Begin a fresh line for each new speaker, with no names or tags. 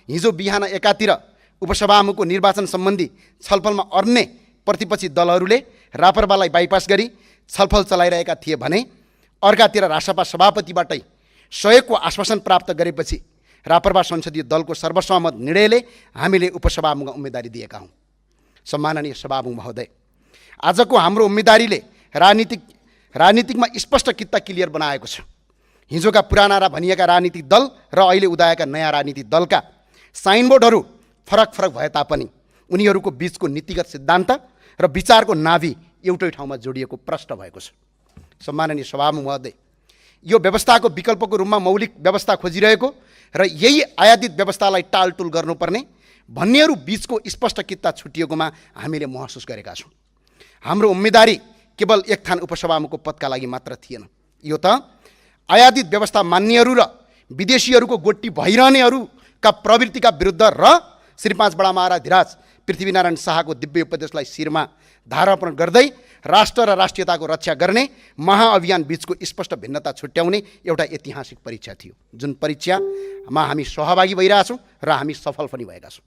हिजो बिहान एकातिर उपसभामुखको निर्वाचन सम्बन्धी छलफलमा अर्ने प्रतिपक्षी दलहरूले रापरपालाई बाइपास गरी छलफल चलाइरहेका थिए भने अर्कातिर रासपा सभापतिबाटै सहयोगको आश्वासन प्राप्त गरेपछि रापरपा संसदीय दलको सर्वसहमत निर्णयले हामीले उपसभामुखमा उम्मेदवारी दिएका हौँ। सम्माननीय सभामुख महोदय, आजको हाम्रो उम्मेदवारीले राजनीतिकमा स्पष्ट कित्ता क्लियर बनाएको छ। हिजोका पुराना र भनिएका राजनीतिक दल र अहिले उदाएका नयाँ राजनीतिक दलका साइनबोर्डहरू फरक फरक भए तापनि उनीहरूको बीचको नीतिगत सिद्धान्त र विचारको नाभि एउटै ठाउँमा जोडिएको प्रष्ट भएको छ। सम्माननीय सभामुख महोदय, यो व्यवस्थाको विकल्पको रूपमा मौलिक व्यवस्था खोजिरहेको र यही आयातित व्यवस्थालाई टालटुल गर्नुपर्ने भन्नेहरू बीचको स्पष्ट कित्ता छुटिएकोमा हामीले महसुस गरेका छौँ। हाम्रो उम्मेदवारी केवल एक थान उपसभामुखको पदका लागि मात्र थिएन, यो त आयातित व्यवस्था मान्नेहरू र विदेशीहरूको गोटी भइरहनेहरूका प्रवृत्तिका विरुद्ध र श्री 5 बडा महाराज पृथ्वीनारायण शाहको दिव्य उपदेशलाई शिरमा धारण गर्दै राष्ट्र र राष्ट्रियताको रक्षा गर्ने महाअभियान बीचको स्पष्ट भिन्नता छुट्याउने एउटा ऐतिहासिक परीक्षा थियो, जुन परीक्षामा हामी सहभागी भइरहेछौँ र हामी सफल पनि भएका छौँ।